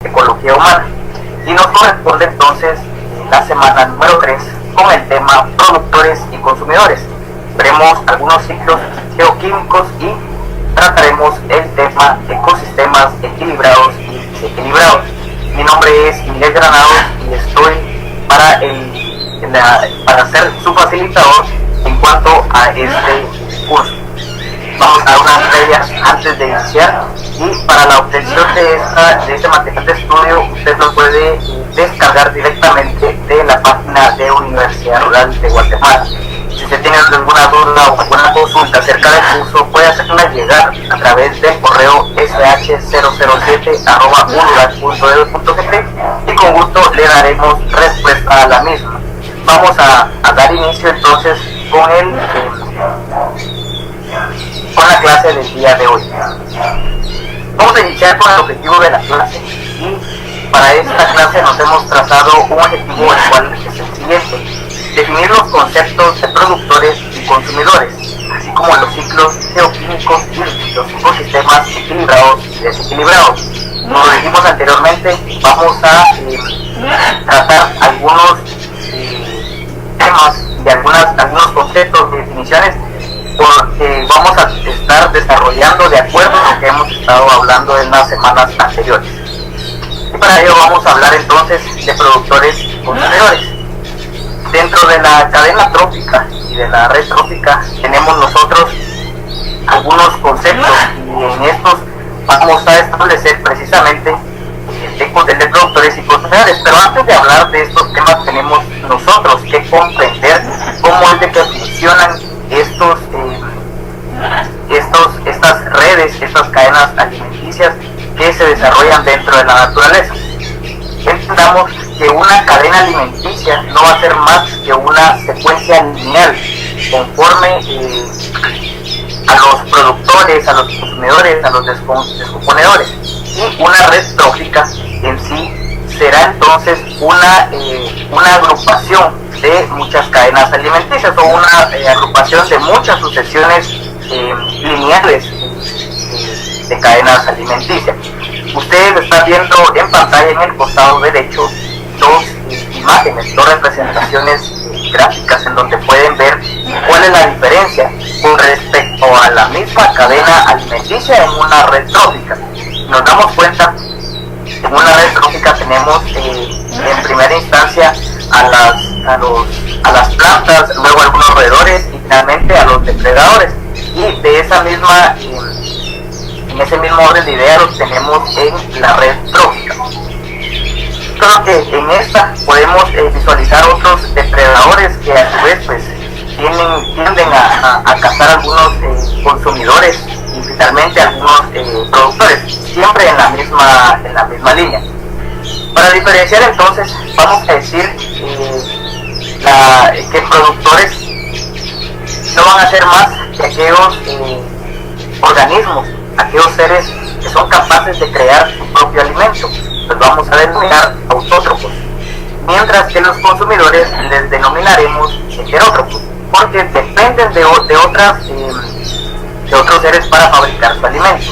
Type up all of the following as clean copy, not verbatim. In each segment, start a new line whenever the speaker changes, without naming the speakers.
ecología humana. Y nos corresponde entonces la semana número 3 con el tema productores y consumidores. Veremos algunos ciclos geoquímicos y trataremos el tema ecosistemas equilibrados y desequilibrados. Mi nombre es Miguel Granados y estoy para ser su facilitador en cuanto a este curso. Vamos a dar unas previas antes de iniciar, y para la obtención de este material de estudio usted lo puede descargar directamente de la página de Universidad Rural de Guatemala. Si usted tiene alguna duda o alguna consulta acerca del curso, puede hacerla llegar a través del correo sh007@urural.edu.gt y con gusto le daremos respuesta a la misma. Vamos a dar inicio entonces con la clase del día de hoy. Vamos a iniciar con el objetivo de la clase, y para esta clase nos hemos trazado un objetivo, el cual es el siguiente: definir los conceptos de productores y consumidores, así como los ciclos geoquímicos y los ecosistemas equilibrados y desequilibrados. Como lo dijimos anteriormente, vamos a tratar algunos temas y algunos conceptos de definiciones, porque vamos a estar desarrollando de acuerdo a lo que hemos estado hablando en las semanas anteriores. Y para ello vamos a hablar entonces de productores y consumidores. Dentro de la cadena trófica y de la red trófica tenemos nosotros algunos conceptos, y en estos vamos a establecer precisamente el de productores y consumidores. Pero antes de hablar de estos temas, tenemos nosotros que comprender cómo es de que funcionan estas redes, estas cadenas alimenticias que se desarrollan dentro de la naturaleza. Entendamos que una cadena alimenticia no va a ser más que una secuencia lineal conforme a los productores, a los consumidores, a los descomponedores. Y una red trófica en sí será entonces una agrupación de muchas cadenas alimenticias, o una agrupación de muchas sucesiones lineales de cadenas alimenticias. Ustedes están viendo en pantalla en el costado derecho dos imágenes, dos representaciones gráficas en donde pueden ver cuál es la diferencia con respecto a la misma cadena alimenticia en una red trófica. Nos damos cuenta, en una red trófica tenemos en primera instancia a las plantas, luego a algunos roedores y finalmente a los depredadores. Y de esa misma, en ese mismo orden de ideas los tenemos en la red trófica. Creo que en esta podemos visualizar otros depredadores que a su vez pues tienden a cazar algunos consumidores y finalmente algunos productores, siempre en la misma línea. Para diferenciar entonces, vamos a decir que productores no van a ser más que aquellos organismos, aquellos seres que son capaces de crear su propio alimento, los vamos a denominar autótrofos, mientras que los consumidores les denominaremos heterótrofos, porque dependen de otros seres para fabricar su alimento.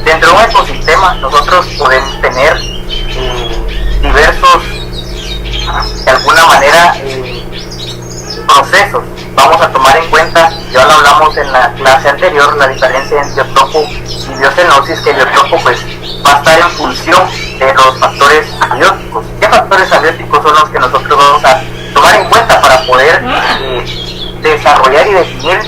Dentro de un ecosistema nosotros podemos tener diversos, de alguna manera, procesos. Vamos a tomar en cuenta, ya lo hablamos en la clase anterior, la diferencia entre biotopo y biocenosis, que el biotopo pues va a estar en función de los factores abióticos. ¿Qué factores abióticos son los que nosotros vamos a tomar en cuenta para poder desarrollar y definir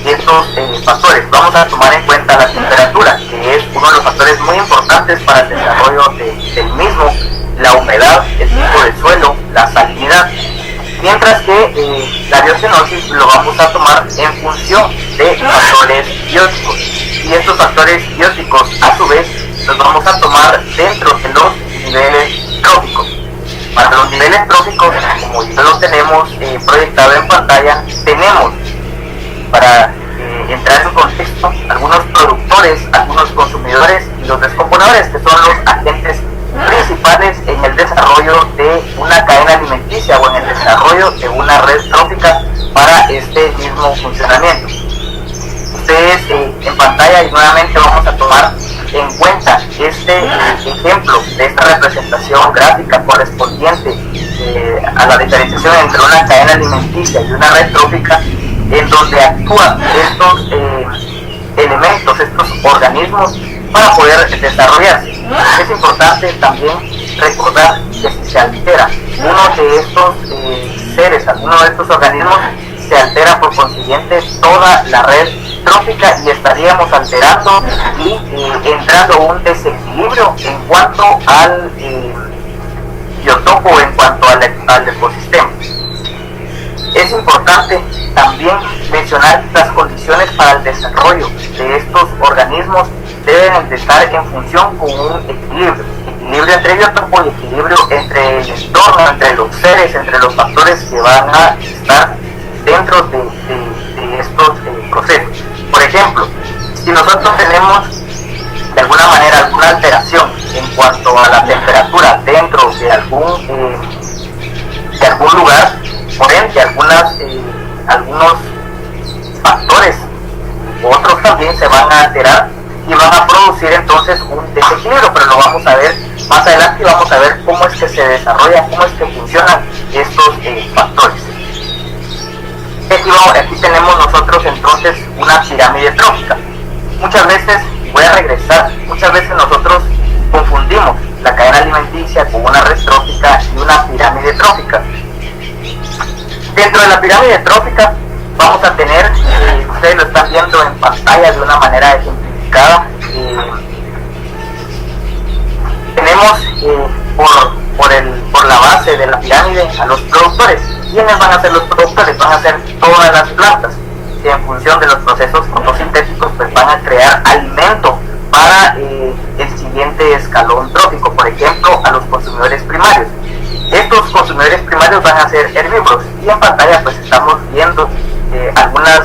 estos factores? Vamos a tomar en cuenta la temperatura, que es uno de los factores muy importantes para el desarrollo del mismo, la humedad, el tipo de suelo, la salinidad. Mientras que la biocenosis lo vamos a tomar en función de factores bióticos, y estos factores bióticos a su vez los vamos a tomar dentro de los niveles tróficos. Para los niveles tróficos, como ya lo tenemos proyectado en pantalla, tenemos, para entrar en contexto, algunos productores, algunos consumidores y los descomponedores, que son los agentes principales en el desarrollo de una cadena alimenticia o en el desarrollo de una red trófica para este mismo funcionamiento. Ustedes en pantalla, y nuevamente vamos a tomar en cuenta este ejemplo de esta representación gráfica correspondiente a la diferenciación entre una cadena alimenticia y una red trófica, en donde actúan estos elementos, estos organismos para poder desarrollarse. Es importante también recordar que si se altera uno de estos seres, alguno de estos organismos, se altera por consiguiente toda la red trófica y estaríamos alterando y entrando a un desequilibrio en cuanto al biotopo, en cuanto al ecosistema. Es importante también mencionar que las condiciones para el desarrollo de estos organismos deben de estar en función con un equilibrio entre biotopo y equilibrio entre el entorno, entre los seres, entre los factores que van a estar dentro de estos procesos. Por ejemplo, si nosotros tenemos de alguna manera alguna alteración en cuanto a la temperatura dentro de algún lugar, por ende algunos factores, otros también se van a alterar y van a producir entonces un desequilibrio, pero lo vamos a ver más adelante y vamos a ver cómo es que se desarrolla, cómo es que funcionan estos factores. Aquí tenemos nosotros entonces una pirámide trófica. Muchas veces nosotros confundimos la cadena alimenticia con una red trófica y una pirámide trófica. Dentro de la pirámide trófica vamos a tener, ustedes lo están viendo en pantalla de una manera ejemplificada, tenemos por la base de la pirámide a los productores. ¿Quiénes van a ser los productores? Van a ser todas las plantas que en función de los procesos fotosintéticos pues van a crear alimento para el siguiente escalón trófico, por ejemplo a los consumidores primarios. Estos consumidores primarios van a ser herbívoros y en pantalla pues estamos viendo algunas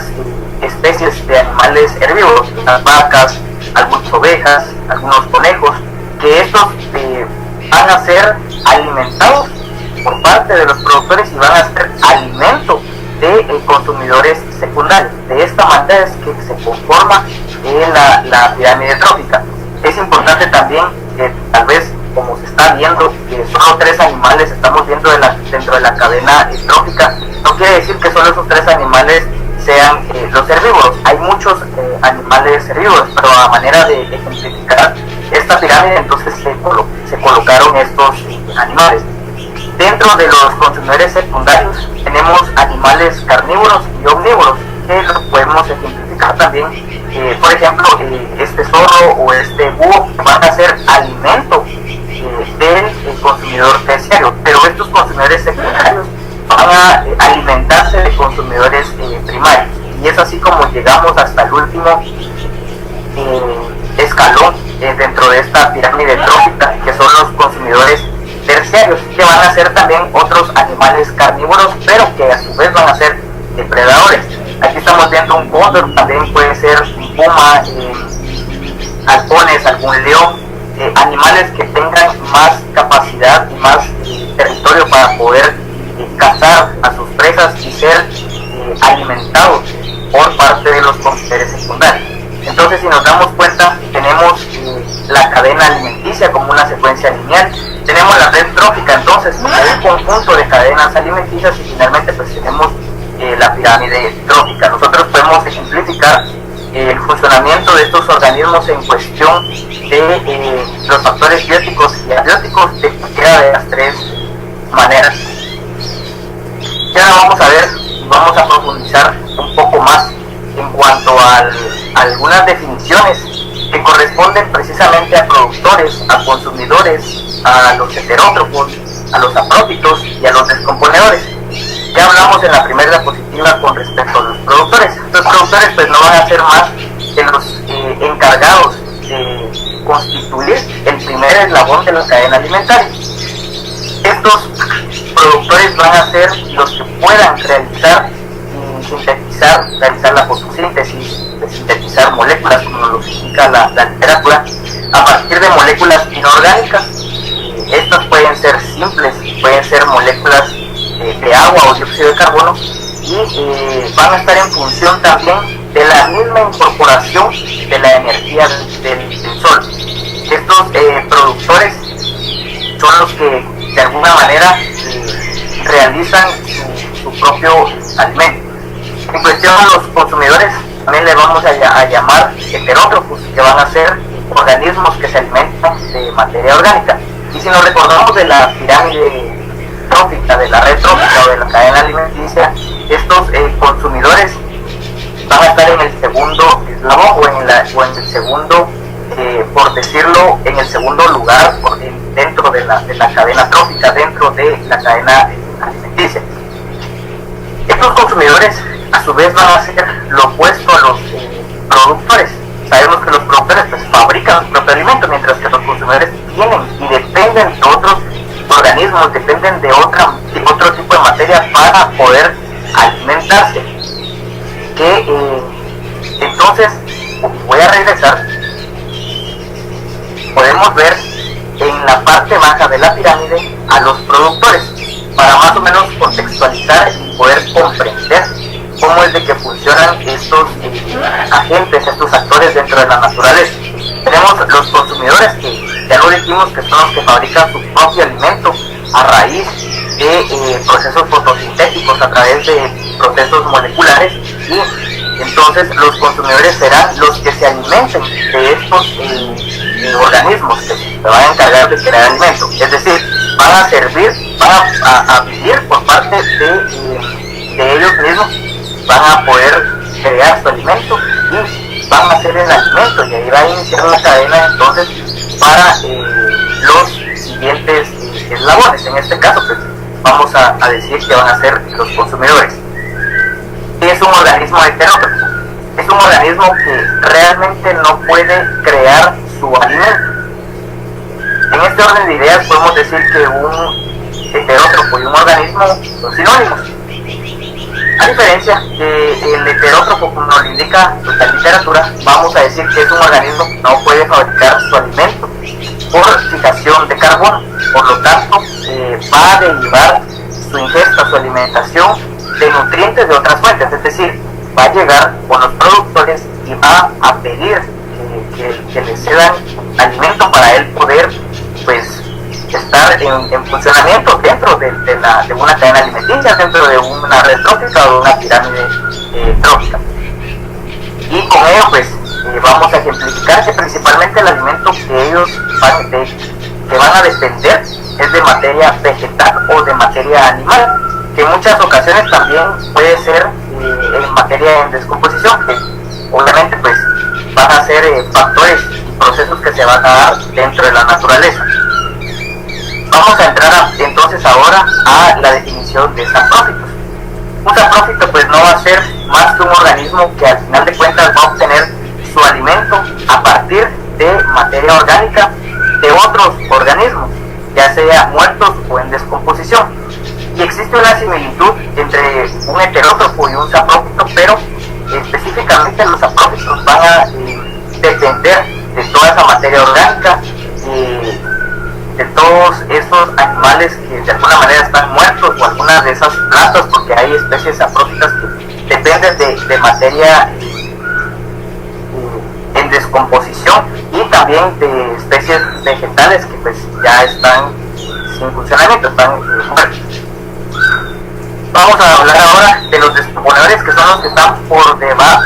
especies de animales herbívoros, las vacas, algunas ovejas, algunos conejos, que estos van a ser alimentados por parte de los productores y van a ser alimento de consumidores secundarios. De esta manera es que se conforma la pirámide trófica. Es importante también que tal vez, como se está viendo, que solo 3 animales estamos viendo dentro de la cadena trófica, no quiere decir que solo esos 3 animales sean los herbívoros. Hay muchos animales herbívoros, pero a manera de ejemplificar esta pirámide, entonces se colocaron estos animales. Dentro de los consumidores secundarios tenemos animales carnívoros y omnívoros, que los podemos ejemplificar también. Por ejemplo, este zorro o este búho van a ser alimento del consumidor terciario, pero estos consumidores secundarios van a alimentarse de consumidores primarios. Y es así como llegamos hasta el último escalón dentro de esta pirámide trófica, que son los consumidores terciarios, que van a ser también otros animales carnívoros, pero que a su vez van a ser depredadores. Aquí estamos viendo un cóndor, también puede ser un puma, halcones, algún león, animales que tengan más capacidad y más territorio para poder cazar a sus presas y ser alimentados por parte de los consumidores secundarios. Entonces, si nos damos cuenta, tenemos la cadena alimenticia como una secuencia lineal, tenemos la red trófica, entonces un conjunto de cadenas alimenticias, y finalmente pues tenemos la pirámide trófica. Nosotros podemos ejemplificar el funcionamiento de estos organismos en cuestión de los factores bióticos y abióticos de cualquiera de las 3 maneras. Y ahora vamos a profundizar un poco más en cuanto a algunas definiciones que corresponden precisamente a productores, a consumidores, a los heterótrofos, a los aprófitos y a los descomponedores. Ya hablamos en la primera diapositiva con respecto a los productores. Los productores pues no van a ser más que los encargados de constituir el primer eslabón de la cadena alimentaria. Estos productores van a ser los que puedan realizar la fotosíntesis, sintetizar moléculas, como nos indica la literatura, a partir de moléculas inorgánicas. Estas pueden ser simples, pueden ser moléculas de agua o dióxido de carbono, y van a estar en función también de la misma incorporación de la energía del sol. Estos productores son los que de alguna manera realizan su propio alimento. En cuestión a los consumidores, también le vamos a llamar heterótrofos, que van a ser organismos que se alimentan de materia orgánica. Y si nos recordamos de la pirámide trófica, de la red trófica o de la cadena alimenticia, estos consumidores van a estar en el segundo eslabón o en el segundo, por decirlo, en el segundo lugar dentro de la cadena trófica, dentro de la cadena alimenticia. Estos consumidores a su vez van a hacer lo opuesto a los productores. Sabemos que los productores pues fabrican su propio alimento, mientras que los consumidores tienen y dependen de otros organismos, dependen de otro tipo de materia para poder alimentarse. Entonces, voy a regresar, podemos ver en la parte baja de la pirámide a los productores, para más o menos contextualizar y poder comprender cómo es de que funcionan estos agentes, estos actores dentro de la naturaleza. Tenemos los consumidores, que ya lo dijimos que son los que fabrican su propio alimento a raíz de procesos fotosintéticos, a través de procesos moleculares, y entonces los consumidores serán los que se alimenten de estos organismos que se van a encargar de crear alimento. Es decir, van a servir, van a vivir por parte de ellos mismos, van a poder crear su alimento y van a hacer el alimento, y ahí va a iniciar una cadena entonces para los siguientes eslabones. En este caso pues vamos a decir que van a ser los consumidores. Es un organismo heterótrofo, es un organismo que realmente no puede crear su alimento. En este orden de ideas podemos decir que un heterótrofo y un organismo son sinónimos. A diferencia que el heterótrofo, como nos lo indica la literatura, vamos a decir que es un organismo que no puede fabricar su alimento por fijación de carbono. Por lo tanto, va a derivar su ingesta, su alimentación, de nutrientes de otras fuentes. Es decir, va a llegar con los productores y va a pedir que le cedan alimento para él poder pues estar en funcionamiento dentro de una cadena alimenticia, dentro de una red trófica o de una pirámide trófica. Y con ello pues vamos a ejemplificar que principalmente el alimento que ellos van a depender es de materia vegetal o de materia animal, que en muchas ocasiones también puede ser en materia en descomposición, que obviamente pues van a ser factores y procesos que se van a dar dentro de la naturaleza. Vamos a entrar entonces ahora a la definición de saprófitos. Un saprófito pues no va a ser más que un organismo que al final de cuentas va a obtener su alimento a partir de materia orgánica de otros organismos, ya sea muertos o en descomposición. Y existe una similitud entre un heterótrofo y un saprófito, pero específicamente los saprófitos van a depender de toda esa materia orgánica, de todos esos animales que de alguna manera están muertos, o algunas de esas plantas, porque hay especies saprófitas que dependen de materia en descomposición, y también de especies vegetales que pues ya están sin funcionamiento, están muertos. Vamos a hablar ahora de los descomponedores, que son los que están por debajo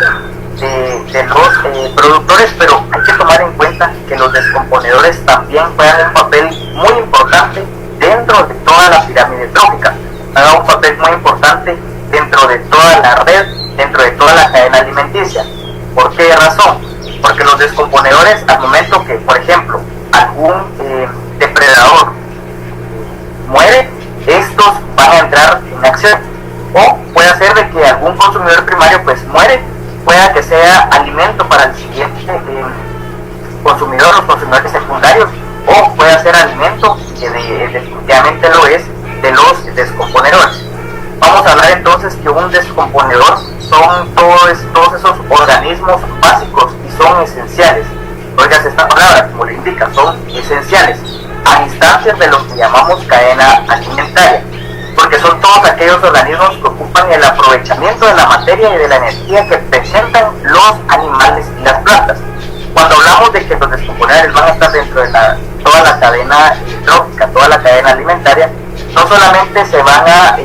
de los productores, pero hay que tomar en cuenta que los descomponedores también juegan un papel muy importante dentro de toda la pirámide trófica, juegan un papel muy importante dentro de toda la red, dentro de toda la cadena alimenticia. ¿Por qué razón? Porque los descomponedores, al momento que, por ejemplo, algún depredador muere, estos van a entrar en acción. O puede ser de que algún consumidor primario pues muere, pueda que sea alimento para el siguiente consumidor, los consumidores secundarios, o puede ser alimento, que definitivamente lo es, de los descomponedores. Vamos a hablar entonces que un descomponedor son todos esos organismos básicos y son esenciales. Oigas esta palabra, como le indica, son esenciales a instancias de lo que llamamos cadena alimentaria, porque son todos aquellos organismos que ocupan el aprovechamiento de la materia y de la energía que presentan los animales y las plantas. Cuando hablamos de que los descomponedores descomponer, van a estar dentro de toda la cadena trófica, toda la cadena alimentaria. No solamente se van a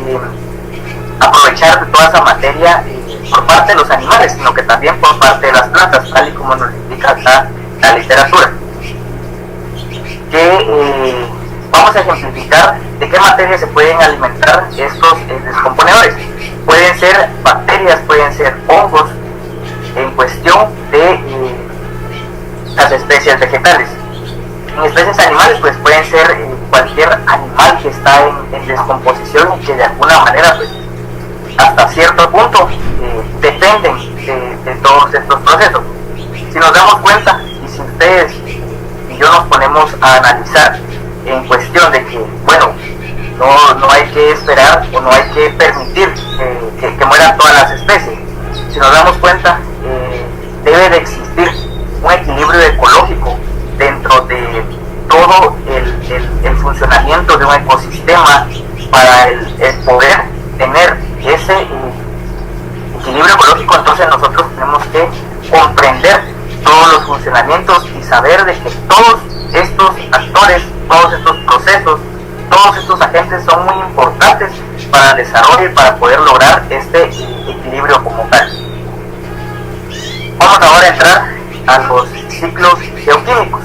aprovechar de toda esa materia por parte de los animales, sino que también por parte de las plantas, tal y como nos indica acá la literatura. Vamos a ejemplificar de qué materia se pueden alimentar estos descomponedores. Pueden ser bacterias, pueden ser hongos, en cuestión de las especies vegetales. En especies animales, pues pueden ser cualquier animal que está en descomposición y que de alguna manera, pues hasta cierto punto dependen de todos estos procesos. Si nos damos cuenta, y si ustedes y yo nos ponemos a analizar en cuestión de que, bueno, no hay que esperar o no hay que permitir que mueran todas las especies. Si nos damos cuenta, debe de existir un equilibrio ecológico dentro de todo el funcionamiento de un ecosistema para el poder tener ese equilibrio ecológico. Entonces nosotros tenemos que comprender todos los funcionamientos y saber de que todos estos actores, todos estos procesos, todos estos agentes son muy importantes para el desarrollo y para poder lograr este equilibrio como tal. Vamos ahora a entrar a los ciclos geoquímicos.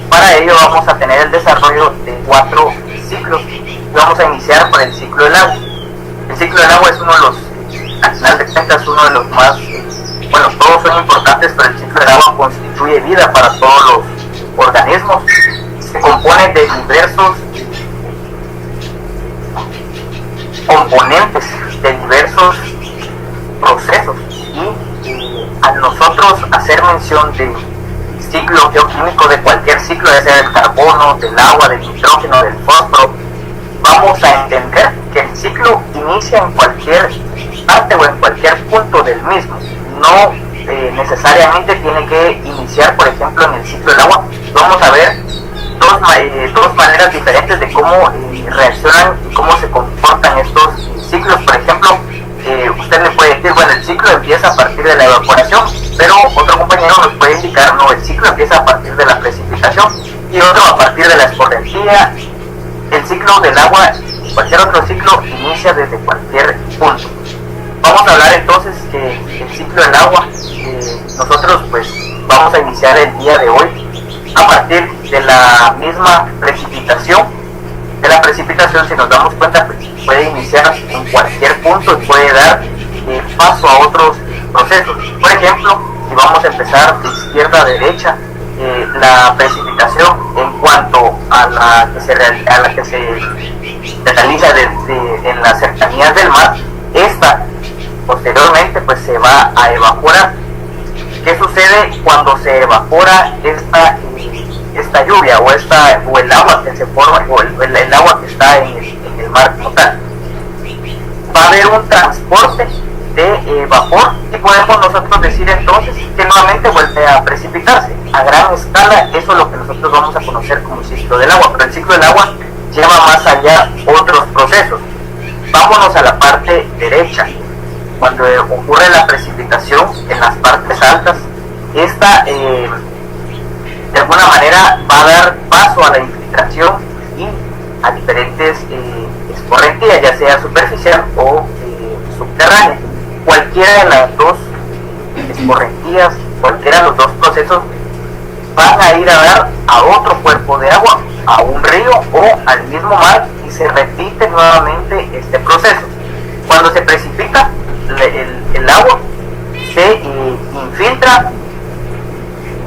Para ello vamos a tener el desarrollo de 4 ciclos y vamos a iniciar por el ciclo del agua. El ciclo del agua es uno de los, al final de cuentas, uno de los más, bueno, todos son importantes, pero el ciclo del agua constituye vida para todos los organismos. Se compone de diversos componentes, de diversos procesos, y al nosotros hacer mención de ciclo geoquímico, de cualquier ciclo, ya sea del carbono, del agua, del nitrógeno, del fósforo, vamos a entender que el ciclo inicia en cualquier parte o en cualquier punto del mismo. No necesariamente tiene que iniciar, por ejemplo, en el ciclo del agua. Vamos a ver dos maneras diferentes de cómo reaccionan y cómo se comportan estos ciclos. Por ejemplo, usted le puede decir, bueno, el ciclo empieza a partir de la evaporación, pero otro compañero nos puede indicar, no, el ciclo empieza a partir de la precipitación, y otro a partir de la escorrentía. El ciclo del agua, cualquier otro ciclo, inicia desde cualquier punto. Vamos a hablar entonces que el ciclo del agua, nosotros pues vamos a iniciar el día de hoy a partir de la misma precipitación. De la precipitación, si nos damos cuenta, pues, puede iniciar en cualquier punto y puede dar paso a otros procesos. Por ejemplo, si vamos a empezar de izquierda a derecha, la precipitación en cuanto a la que se realiza en las cercanías del mar, esta posteriormente pues se va a evaporar. ¿Qué sucede cuando se evapora esta lluvia o el agua que se forma, o el agua que está en el mar como tal? Va a haber un transporte de vapor y podemos nosotros decir entonces que nuevamente vuelve a precipitarse a gran escala. Eso es lo que nosotros vamos a conocer como el ciclo del agua, pero el ciclo del agua lleva más allá otros procesos. Vámonos a la parte derecha. Cuando ocurre la precipitación en las partes altas, esta de alguna manera va a dar paso a la infiltración y a diferentes escorrentías, ya sea superficial o subterránea. Cualquiera de las dos escorrentías, cualquiera de los dos procesos van a ir a dar a otro cuerpo de agua, a un río o al mismo mar, y se repite nuevamente este proceso. Cuando se precipita, el agua se infiltra,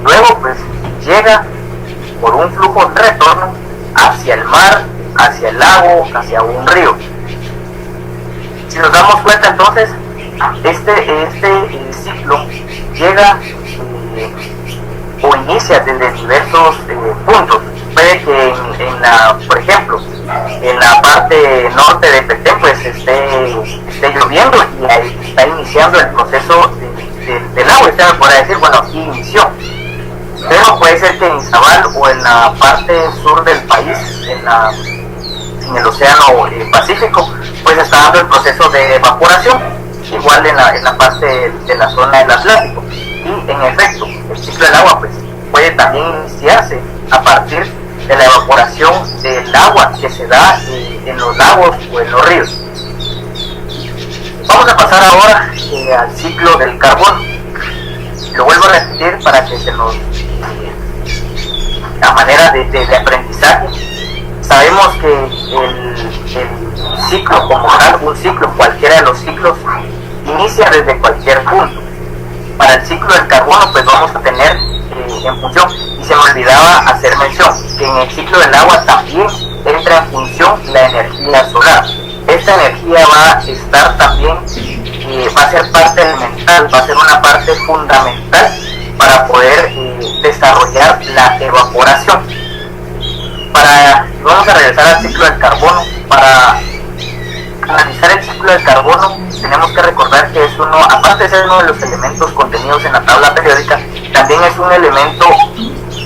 luego pues llega por un flujo de retorno hacia el mar, hacia el lago, hacia un río. Si nos damos cuenta entonces, este ciclo llega o inicia desde diversos puntos. Puede que por ejemplo, en la parte norte de Petén pues esté lloviendo y ahí está iniciando el proceso del agua. Usted me podrá decir, bueno, aquí inició. Pero puede ser que en Izabal o en la parte sur del país, en el océano Pacífico, pues está dando el proceso de evaporación, igual en la parte de la zona del Atlántico. Y en efecto, el ciclo del agua pues puede también iniciarse a partir de la evaporación del agua que se da en los lagos o en los ríos. Vamos a pasar ahora al ciclo del carbono. Lo vuelvo a repetir para que se nos a manera de aprendizaje. Sabemos que el ciclo como tal, un ciclo, cualquiera de los ciclos, inicia desde cualquier punto. Para el ciclo del carbono pues vamos a tener en función, y se me olvidaba hacer mención, que en el ciclo del agua también entra en función la energía solar. Esta energía va a estar también, va a ser parte elemental, va a ser una parte fundamental para poder desarrollar la evaporación. Vamos a regresar al ciclo del carbono. Para analizar el ciclo del carbono tenemos que recordar que es uno, aparte de ser uno de los elementos contenidos en la tabla periódica, también es un elemento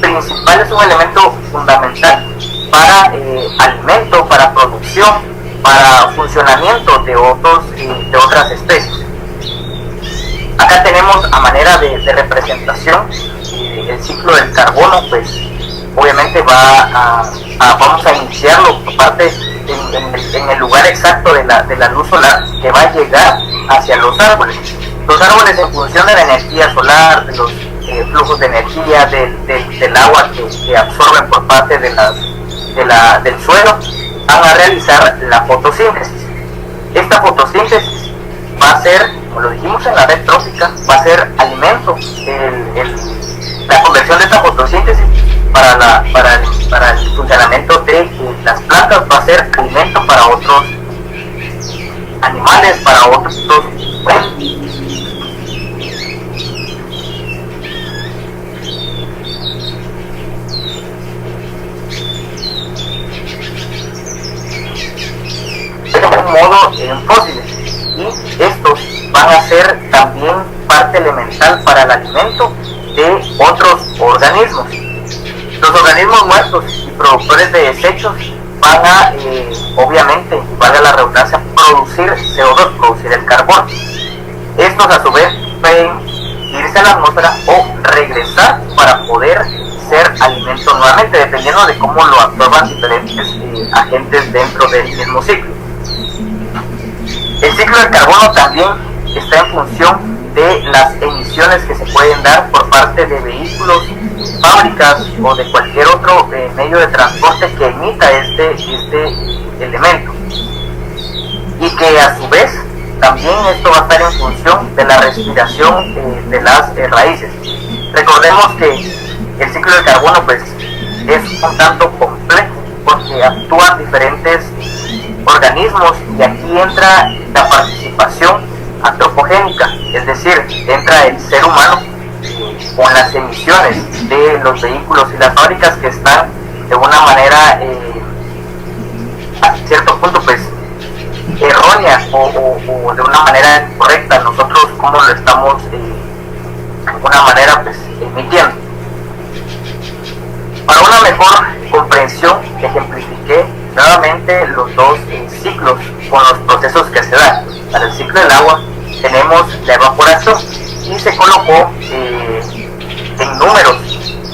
principal, es un elemento fundamental para alimento, para producción, para funcionamiento de otras especies. Acá tenemos a manera de representación el ciclo del carbono, pues obviamente vamos a iniciarlo por parte en el lugar exacto de la luz solar que va a llegar hacia los árboles. Los árboles, en función de la energía solar, de los flujos de energía, del agua que absorben por parte del suelo, van a realizar la fotosíntesis. Esta fotosíntesis va a ser, como lo dijimos en la red trófica, va a ser alimento. La conversión de esta fotosíntesis para el funcionamiento de las plantas va a ser alimento para otros animales, para otros modo en fósiles, y estos van a ser también parte elemental para el alimento de otros organismos. Los organismos muertos y productores de desechos van a, obviamente, valga la redundancia, producir CO2, producir el carbono. Estos a su vez pueden irse a la atmósfera o regresar para poder ser alimento nuevamente, dependiendo de cómo lo absorban diferentes agentes dentro del mismo ciclo. El ciclo del carbono también está en función de las emisiones que se pueden dar por parte de vehículos, fábricas o de cualquier otro medio de transporte que emita este elemento, y que a su vez también esto va a estar en función de la respiración de las raíces. Recordemos que el ciclo del carbono pues es un tanto complejo porque actúan diferentes organismos, y aquí entra la participación antropogénica, es decir, entra el ser humano con las emisiones de los vehículos y las fábricas que están de una manera a cierto punto pues errónea o de una manera incorrecta. Nosotros como lo estamos de alguna manera pues emitiendo. Para una mejor comprensión ejemplifiqué nuevamente los dos ciclos con los procesos que se dan. Para el ciclo del agua tenemos la evaporación y se colocó en números.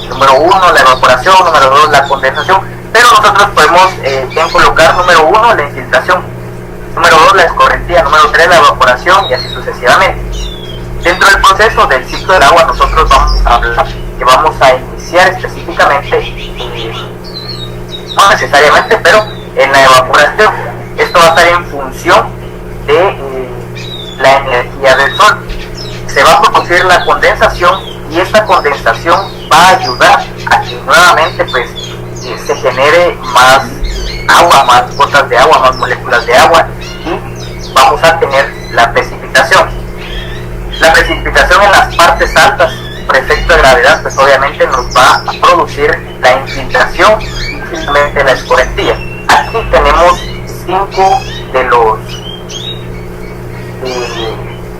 Número 1 la evaporación, número 2 la condensación, pero nosotros podemos bien colocar número 1 la infiltración, número 2 la escorrentía, número 3 la evaporación y así sucesivamente. Dentro del proceso del ciclo del agua nosotros vamos a hablar que vamos a iniciar específicamente, no necesariamente, pero en la evaporación. Esto va a estar en función de la energía del sol. Se va a producir la condensación y esta condensación va a ayudar a que nuevamente pues se genere más agua, más gotas de agua, más moléculas de agua, y vamos a tener la precipitación. La precipitación en las partes altas por efecto de gravedad pues obviamente nos va a producir la infiltración y finalmente la escorrentía. Aquí tenemos 5 de los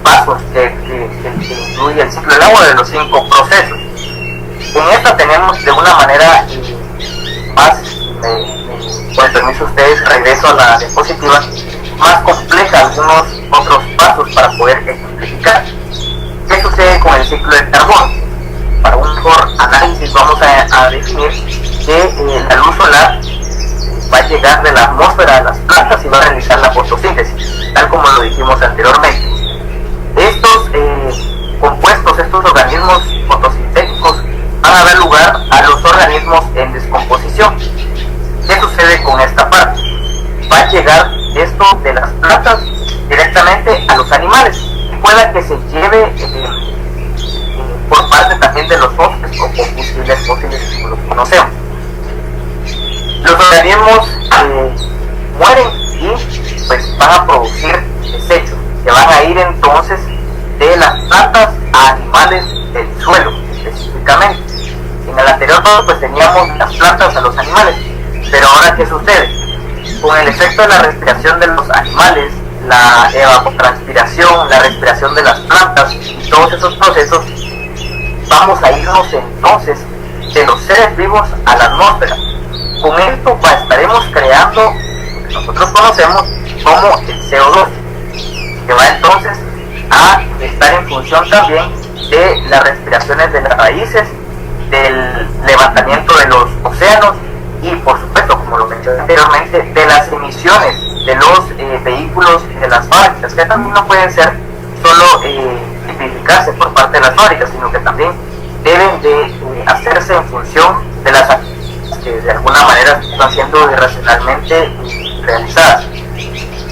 pasos que incluye el ciclo del agua, de los 5 procesos. En esta tenemos de una manera más, con el permiso de ustedes regreso a la diapositiva, más compleja algunos otros pasos para poder ejemplificar. ¿Qué sucede con el ciclo del carbono? Para un mejor análisis vamos a definir que la luz solar va a llegar de la atmósfera a las plantas y va a realizar la fotosíntesis, tal como lo dijimos anteriormente. Estos compuestos, estos organismos fotosintéticos van a dar lugar a los organismos en descomposición. ¿Qué sucede con esta parte? Va a llegar esto de las plantas directamente a los animales y pueda que se lleve por parte también de los fósiles o combustibles fósiles como los conocemos. Los organismos mueren y pues van a producir desechos que van a ir entonces de las plantas a animales del suelo específicamente. En el anterior pues teníamos las plantas a los animales, pero ahora ¿qué sucede? Con el efecto de la respiración de los animales, la evapotranspiración, la respiración de las plantas y todos esos procesos, vamos a irnos entonces de los seres vivos a la atmósfera. Con esto estaremos creando lo que nosotros conocemos como el CO2, que va entonces a estar en función también de las respiraciones de las raíces, del levantamiento de los océanos y por supuesto, como lo mencioné anteriormente, de las emisiones de los vehículos y de las fábricas, que también no pueden ser solo tipificarse por parte de las fábricas, sino que también deben de hacerse en función de las actividades que de alguna manera están siendo irracionalmente realizadas.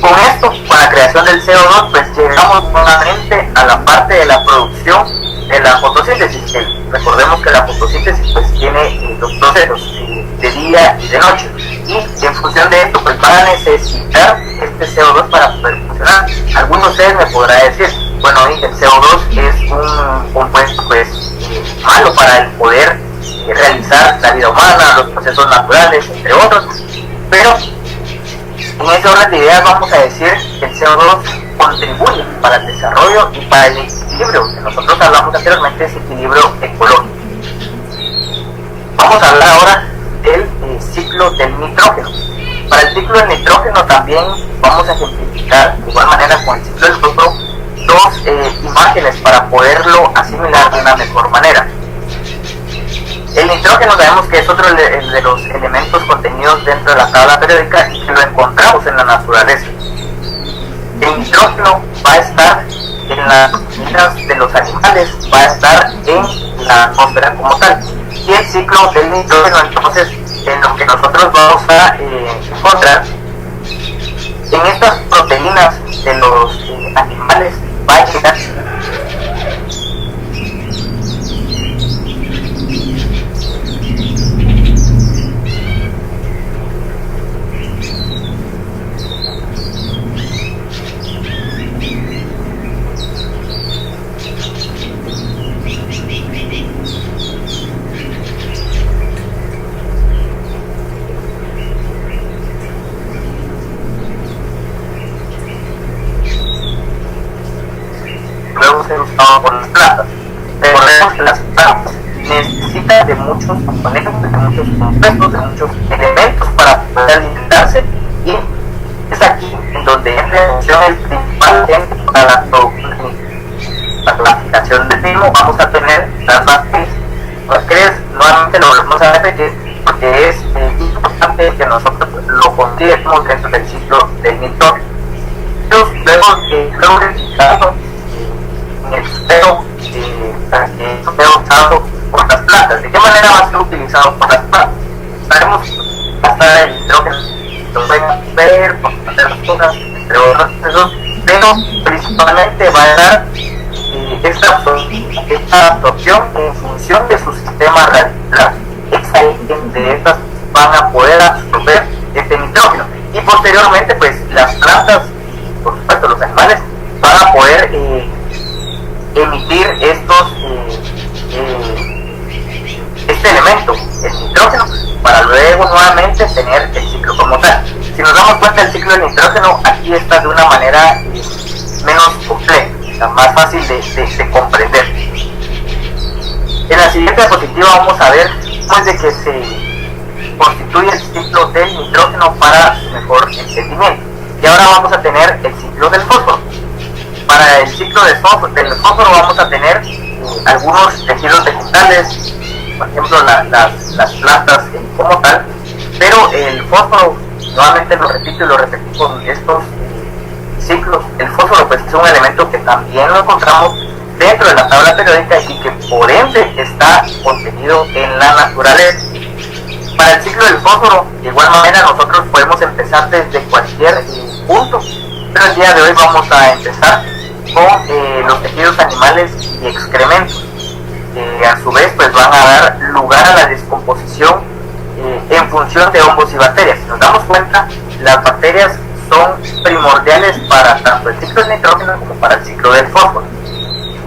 Con esto, con la creación del CO2, pues llegamos nuevamente a la parte de la producción de la fotosíntesis. Recordemos que la fotosíntesis pues tiene dos procesos, de día y de noche, y en función de esto pues van a necesitar este CO2 para poder funcionar. Algunos de ustedes me podrán decir, bueno, el CO2 es un compuesto pues malo para el poder realizar la vida humana, los procesos naturales, entre otros, pero en ese orden de ideas vamos a decir que el CO2 contribuye para el desarrollo y para el equilibrio, que nosotros hablamos anteriormente, ese equilibrio ecológico. Vamos a hablar ahora del ciclo del nitrógeno. Para el ciclo del nitrógeno también vamos a ejemplificar de igual manera con el ciclo del fósforo dos imágenes para poderlo asimilar de una mejor manera. El nitrógeno sabemos que es otro de los elementos contenidos dentro de la tabla periódica y que lo encontramos en la naturaleza. El nitrógeno va a estar en las proteínas de los animales, va a estar en la atmósfera como tal. Y el ciclo del nitrógeno, entonces, en lo que nosotros vamos a encontrar en estas proteínas de los animales, va a llegar ser usado por las plantas. Recordemos que las plantas necesitan de muchos componentes, de muchos compuestos, de muchos elementos para poder alimentarse, y es aquí en donde entra en función el principal agente para la producción. La clasificación del mismo vamos a tener las bacterias. Las bacterias nuevamente lo volvemos a repetir porque es importante que nosotros lo consideremos dentro del ciclo del nitrógeno. Luego registrado en el suelo para que sea usado por las plantas. ¿De qué manera va a ser utilizado por las plantas? Sabemos hasta el nitrógeno lo pueden ver, por hacer las cosas, entre otros procesos, pero principalmente va a dar esta absorción en función de su sistema radicular. Es ahí donde estas van a poder absorber este nitrógeno, y posteriormente pues las plantas, por supuesto los animales, van a poder emitir este elemento, el nitrógeno, para luego nuevamente tener el ciclo como tal. Si nos damos cuenta, el ciclo del nitrógeno aquí está de una manera menos compleja, más fácil de comprender. En la siguiente diapositiva vamos a ver cómo es de que se constituye el ciclo del nitrógeno para su mejor entendimiento. Y ahora vamos a tener el ciclo del fósforo. Para el ciclo del fósforo vamos a tener algunos tejidos vegetales, por ejemplo, las plantas como tal, pero el fósforo, nuevamente lo repito y lo repetí con estos ciclos, el fósforo pues es un elemento que también lo encontramos dentro de la tabla periódica y que por ende está contenido en la naturaleza. Para el ciclo del fósforo, de igual manera nosotros podemos empezar desde cualquier punto, pero el día de hoy vamos a empezar con los tejidos animales y excrementos, que a su vez pues van a dar lugar a la descomposición en función de hongos y bacterias. Si nos damos cuenta, las bacterias son primordiales para tanto el ciclo del nitrógeno como para el ciclo del fósforo.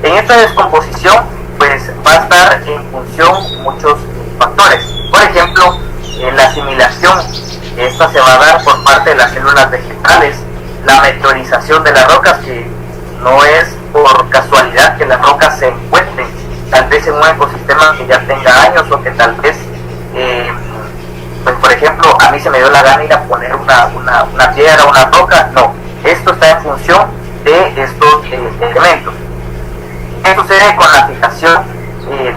En esta descomposición pues va a estar en función muchos factores. Por ejemplo, la asimilación, esta se va a dar por parte de las células vegetales, la meteorización de las rocas, que no es por casualidad que las rocas se encuentren tal vez en un ecosistema que ya tenga años, o que tal vez pues por ejemplo a mí se me dio la gana ir a poner una piedra, una roca. No, esto está en función de estos elementos. ¿Qué sucede con la fijación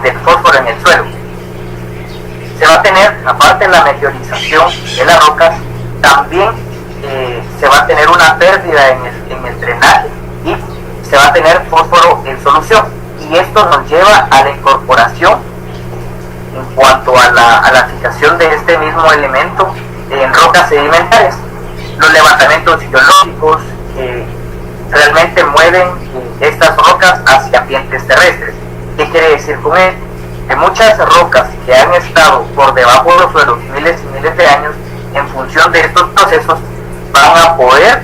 del fósforo en el suelo? Se va a tener, aparte de la meteorización de las rocas, también se va a tener una pérdida en el drenaje y se va a tener fósforo en solución, y esto nos lleva a la incorporación en cuanto a la fijación de este mismo elemento en rocas sedimentarias. Los levantamientos geológicos realmente mueven estas rocas hacia ambientes terrestres. ¿Qué quiere decir con esto? Que muchas rocas que han estado por debajo de los suelos miles y miles de años, en función de estos procesos, van a poder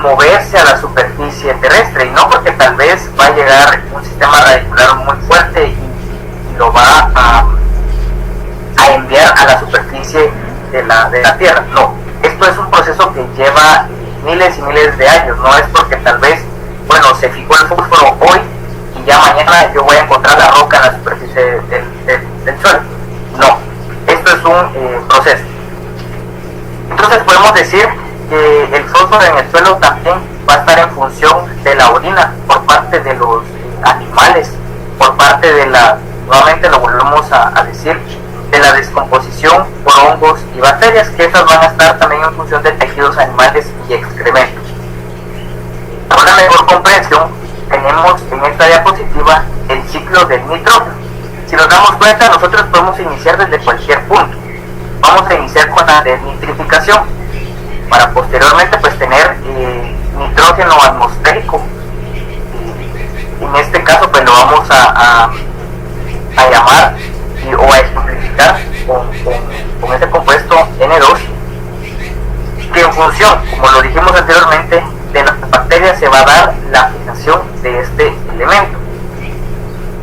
moverse a la superficie terrestre, y no porque tal vez va a llegar un sistema radicular muy fuerte y lo va a enviar a la superficie de la Tierra. No, esto es un proceso que lleva miles y miles de años. No es porque tal vez, bueno, se fijó el fósforo hoy y ya mañana yo voy a encontrar la roca en la superficie del suelo. No, esto es un proceso. Entonces podemos decir que el fósforo en el suelo también va a estar en función de la orina por parte de los animales, por parte de nuevamente lo volvemos a decir, de la descomposición por hongos y bacterias, que esas van a estar también en función de tejidos animales y excrementos. Para una mejor comprensión, tenemos en esta diapositiva el ciclo del nitrógeno. Si nos damos cuenta, nosotros podemos iniciar desde cualquier punto. Vamos a iniciar con la desnitrificación, para posteriormente pues tener nitrógeno atmosférico. En este caso pues lo vamos a llamar o a ejemplificar con este compuesto N2, que en función, como lo dijimos anteriormente, de las bacterias se va a dar la fijación de este elemento.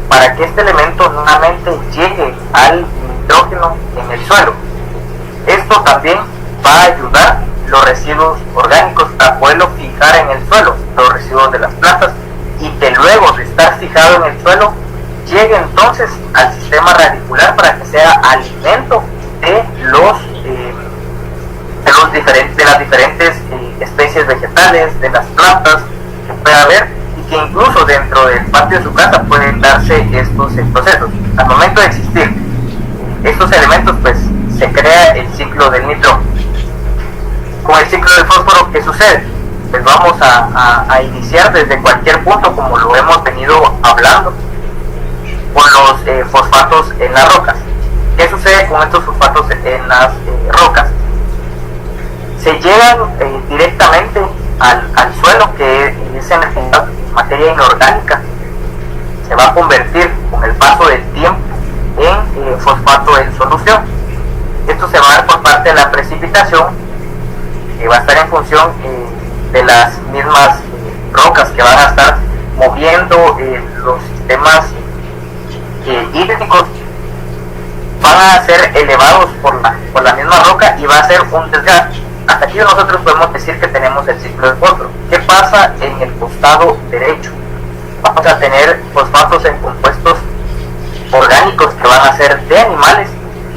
Para que este elemento nuevamente llegue al nitrógeno en el suelo, esto también va a ayudar los residuos orgánicos a poderlo fijar en el suelo, los residuos de las plantas, y que luego de estar fijado en el suelo llegue entonces al sistema radicular para que sea alimento de las diferentes especies vegetales, de las plantas que pueda haber, y que incluso dentro del patio de su casa pueden darse estos procesos. Al momento de existir estos elementos, pues se crea el ciclo del nitrógeno. Con el ciclo del fósforo, ¿qué sucede? Pues vamos a iniciar desde cualquier punto, como lo hemos venido hablando, con los fosfatos en las rocas. ¿Qué sucede con estos fosfatos en las rocas? Se llegan directamente al suelo, que es en realidad materia inorgánica. Se va a convertir con el paso del tiempo en fosfato en solución. Esto se va a dar por parte de la precipitación, que va a estar en función de las mismas rocas que van a estar moviendo los sistemas hídricos. Van a ser elevados por la misma roca y va a ser un desgaste. Hasta aquí nosotros podemos decir que tenemos el ciclo del fósforo. ¿Qué pasa en el costado derecho? Vamos a tener fosfatos en compuestos orgánicos que van a ser de animales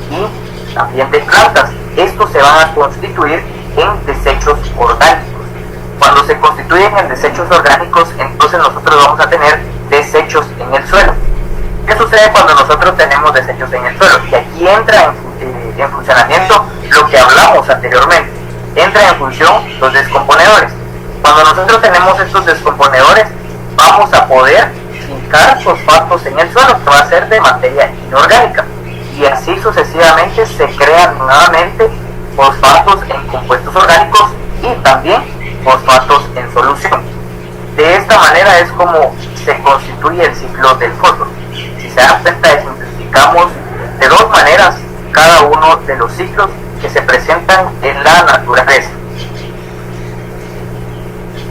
y también de plantas. Estos se van a constituir en desechos orgánicos. Cuando se constituyen en desechos orgánicos, entonces nosotros vamos a tener desechos en el suelo. ¿Qué sucede sucede cuando nosotros tenemos desechos en el suelo? Y aquí entra en funcionamiento lo que hablamos anteriormente. Entra en función los descomponedores. Cuando nosotros tenemos estos descomponedores, vamos a poder fijar fosfatos en el suelo, que va a ser de materia inorgánica. Y así sucesivamente se crean nuevamente fosfatos en compuestos orgánicos y también fosfatos en solución. De esta manera es como se constituye el ciclo del fósforo. Si se dan cuenta, ejemplificamos de dos maneras cada uno de los ciclos que se presentan en la naturaleza.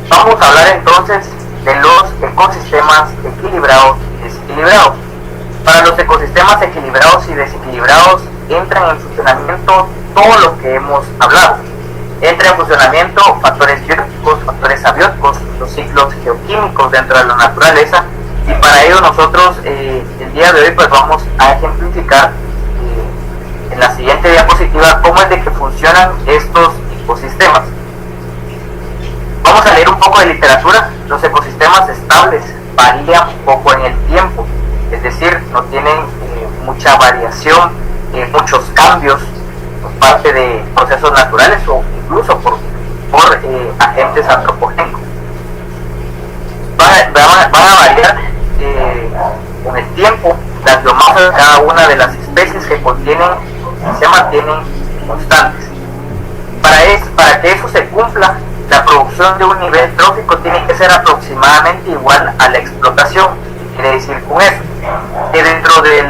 Vamos a hablar entonces de los ecosistemas equilibrados y desequilibrados. Para los ecosistemas equilibrados y desequilibrados entran en funcionamiento todo lo que hemos hablado. Entra en funcionamiento factores bióticos, factores abióticos, los ciclos geoquímicos dentro de la naturaleza, y para ello nosotros el día de hoy pues vamos a ejemplificar en la siguiente diapositiva cómo es de que funcionan estos ecosistemas. Vamos a leer un poco de literatura. Los ecosistemas estables varían poco en el tiempo, es decir, no tienen mucha variación, muchos cambios por parte de procesos naturales o incluso por agentes antropogénicos. Van a variar con el tiempo. Las biomasas de cada una de las especies que se mantienen constantes. Para que eso se cumpla, la producción de un nivel trófico tiene que ser aproximadamente igual a la explotación. ¿Qué quiere decir con eso? Que dentro del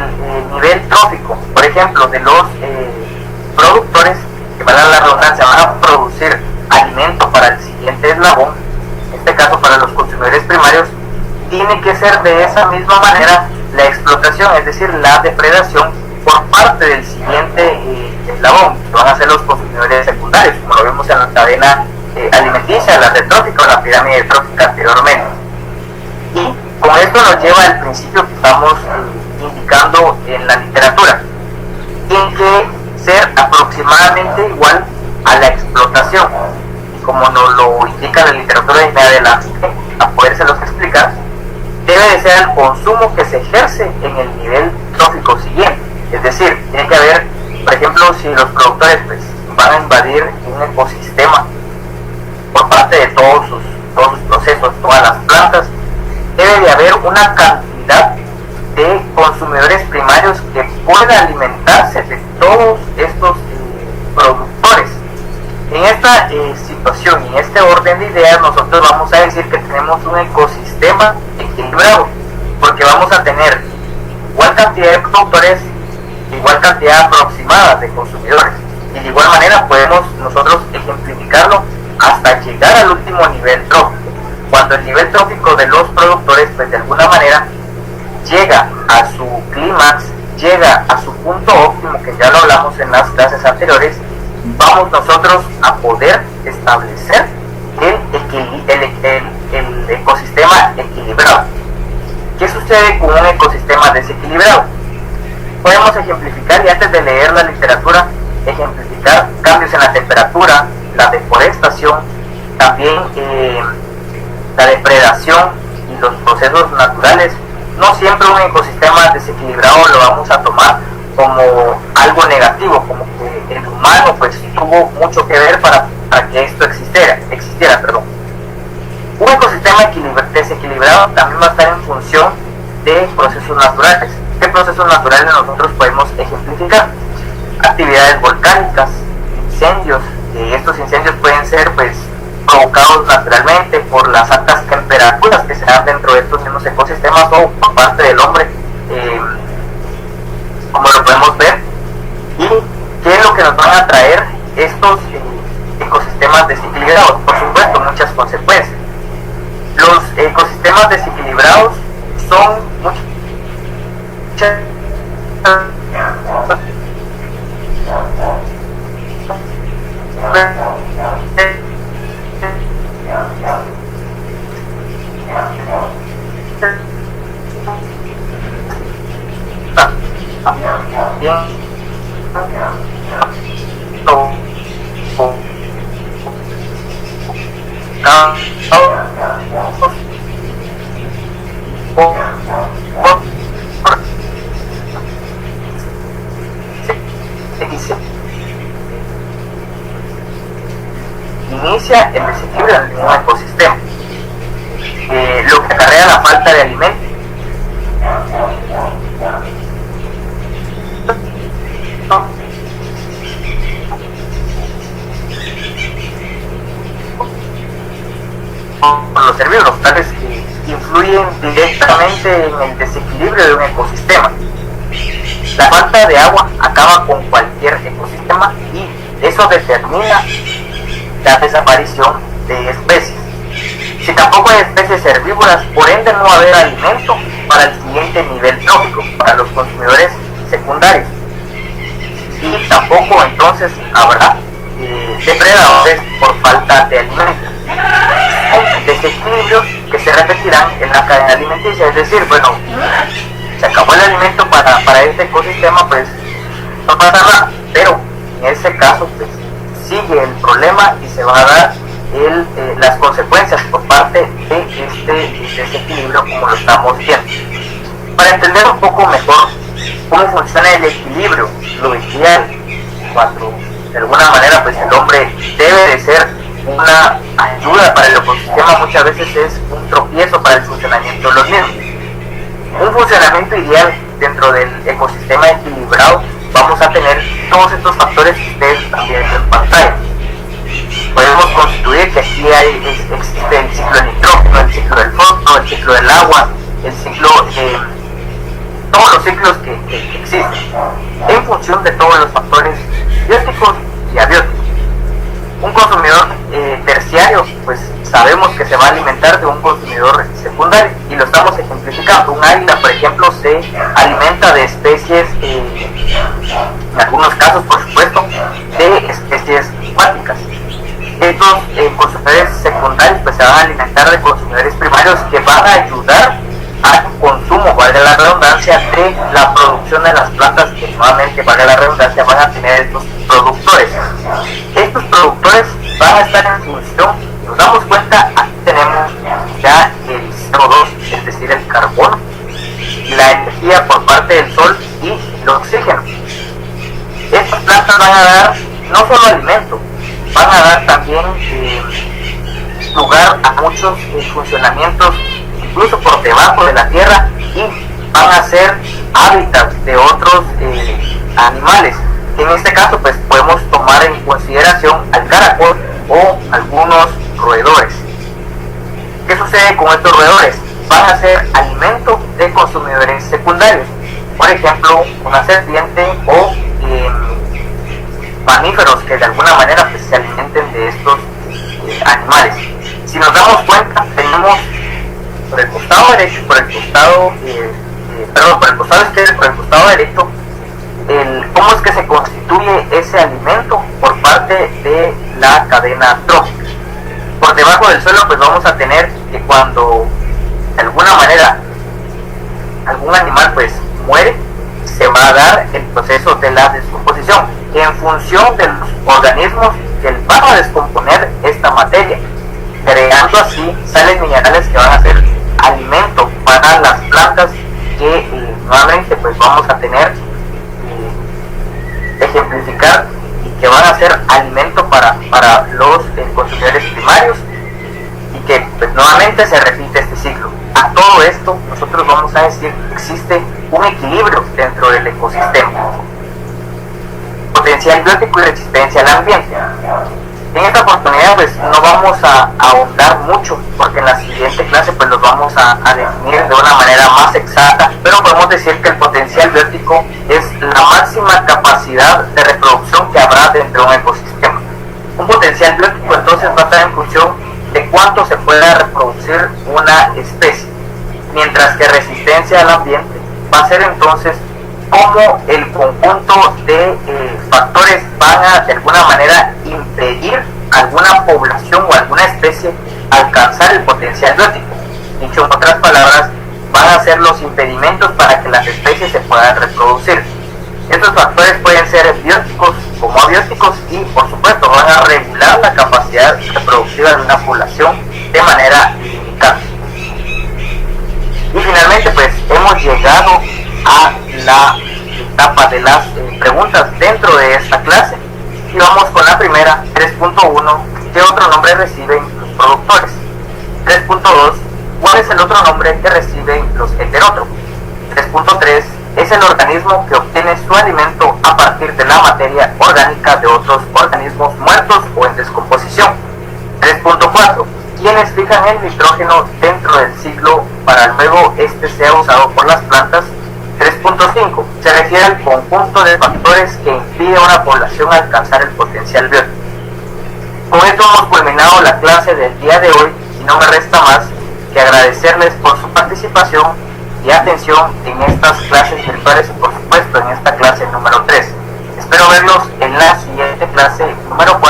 nivel trófico, por ejemplo, de los productores, que para la redundancia van a producir alimento para el siguiente eslabón, en este caso para los consumidores primarios, tiene que ser de esa misma manera la explotación, es decir, la depredación por parte del siguiente eslabón, que van a ser los consumidores secundarios, como lo vemos en la cadena alimenticia, la red trófica o la pirámide trófica anteriormente. Y con esto nos lleva al principio que estamos indicando en la literatura. Tiene que ser aproximadamente igual a la explotación. Y como nos lo indica la literatura y me adelante a podérselos explicar, debe de ser el consumo que se ejerce en el nivel trófico siguiente. Es decir, tiene que haber, por ejemplo, si los productores pues, van a invadir un ecosistema por parte de todos sus procesos, todas las plantas, debe de haber una cantidad de consumidores primarios que pueda alimentarse de todos estos productores. En esta situación y en este orden de ideas, nosotros vamos a decir que tenemos un ecosistema equilibrado, porque vamos a tener igual cantidad de productores, igual cantidad aproximada de consumidores, y de igual manera podemos nosotros ejemplificarlo hasta llegar al último nivel trófico, cuando el nivel trófico de los productores pues de alguna manera llega a su clímax, llega a su punto óptimo, que ya lo hablamos en las clases anteriores. Vamos nosotros a poder establecer el ecosistema equilibrado. ¿Qué sucede con un ecosistema desequilibrado? Podemos ejemplificar, y antes de leer la literatura, ejemplificar cambios en la temperatura, la deforestación, también la depredación y los procesos naturales. No siempre un ecosistema desequilibrado lo vamos a tomar como algo negativo, como que el humano pues tuvo mucho que ver para que esto existiera. Un ecosistema desequilibrado también va a estar en función de procesos naturales. ¿Qué procesos naturales nosotros podemos ejemplificar? Actividades volcánicas, incendios. Estos incendios pueden ser pues provocados naturalmente por las altas temperaturas que se dan dentro de estos mismos ecosistemas o por parte del hombre, como lo podemos ver. ¿Y qué es lo que nos van a traer estos ecosistemas desequilibrados? Por supuesto, muchas consecuencias. Los ecosistemas desequilibrados son muchas inicia el desequilibrio en un ecosistema, lo que acarrea la falta de alimento. Los herbívoros, tales que influyen directamente en el desequilibrio de un ecosistema. La falta de agua acaba con cualquier ecosistema y eso determina la desaparición de especies. Si tampoco hay especies herbívoras, por ende no va a haber alimento para el siguiente nivel trófico, para los consumidores secundarios. Y tampoco entonces habrá depredadores por falta de alimento. Hay desequilibrios que se repetirán en la cadena alimenticia, es decir, bueno, se acabó el alimento para este ecosistema, pues no pasa nada, pero en ese caso pues sigue el problema y se va a dar las consecuencias por parte de este desequilibrio, como lo estamos viendo. Para entender un poco mejor cómo funciona el equilibrio, lo ideal, cuando de alguna manera pues el hombre debe de ser una ayuda para el ecosistema, muchas veces es un tropiezo para el funcionamiento de los mismos. Un funcionamiento ideal dentro del ecosistema equilibrado, vamos a tener todos estos factores que ustedes también ven en pantalla. Podemos constituir que aquí existe el ciclo del nitrógeno, el ciclo del fósforo, el ciclo del agua, el ciclo de todos los ciclos que existen, en función de todos los factores bióticos y abióticos. Un consumidor terciario, pues sabemos que se va a alimentar de un consumidor secundario, y lo estamos ejemplificando. Un águila, por ejemplo, se alimenta de especies, en algunos casos, por supuesto, de especies acuáticas. Estos consumidores secundarios pues se van a alimentar de consumidores primarios que van a ayudar al consumo, valga la redundancia, de la producción de las plantas que nuevamente, valga la redundancia, van a tener estos productores. Estos productores van a estar en función, nos damos cuenta, aquí tenemos ya el CO2, es decir, el carbono, la energía por parte del sol y el oxígeno. Estas plantas van a dar no solo alimento, van a dar también lugar a muchos funcionamientos, incluso por debajo de la tierra, y van a ser hábitats de otros animales. En este caso pues podemos tomar en consideración al caracol o algunos roedores. ¿Qué sucede con estos roedores? Van a ser alimento de consumidores secundarios, por ejemplo una serpiente o mamíferos que de alguna manera pues, se alimenten de estos animales. Si nos damos cuenta, tenemos por el costado derecho, por el costado izquierdo, por el costado derecho, cómo es que se constituye ese alimento por parte de la cadena trófica. Por debajo del suelo pues vamos a tener que cuando de alguna manera algún animal pues muere, se va a dar el proceso de la descomposición en función de los organismos que van a descomponer esta materia, creando así sales minerales que van a ser alimento para las plantas que nuevamente pues vamos a tener ejemplificar y que van a ser alimento para los consumidores primarios, y que pues nuevamente se repite este ciclo. A todo esto nosotros vamos a decir que existe un equilibrio dentro del ecosistema, potencial biótico y resistencia al ambiente. En esta oportunidad pues no vamos a ahondar mucho, porque en la siguiente clase pues los vamos a definir de una manera más exacta, pero podemos decir que el potencial biótico es la máxima capacidad de reproducción que habrá dentro de un ecosistema. Un potencial biótico entonces va a estar en función de cuánto se pueda reproducir una especie, mientras que resistencia al ambiente va a ser entonces cómo el conjunto de factores van a de alguna manera impedir alguna población o alguna especie alcanzar el potencial biótico. Dicho en otras palabras, van a ser los impedimentos para que las especies se puedan reproducir. Estos factores pueden ser bióticos como abióticos y por supuesto van a regular la capacidad reproductiva de una población de manera limitada. Y finalmente pues hemos llegado a la etapa de las preguntas dentro de esta clase, y vamos con la primera, 3.1, ¿qué otro nombre reciben los productores? 3.2. ¿Cuál es el otro nombre que reciben los heterótrofos? 3.3. Es el organismo que obtiene su alimento a partir de la materia orgánica de otros organismos muertos o en descomposición. 3.4. ¿Quiénes fijan el nitrógeno dentro del ciclo para luego este sea usado por las plantas? 3.5. Se refiere al conjunto de factores que impide a una población alcanzar el potencial biótico. Con esto hemos culminado la clase del día de hoy y no me resta más que agradecerles por su participación y atención en estas clases virtuales y por supuesto en esta clase número 3. Espero verlos en la siguiente clase número 4.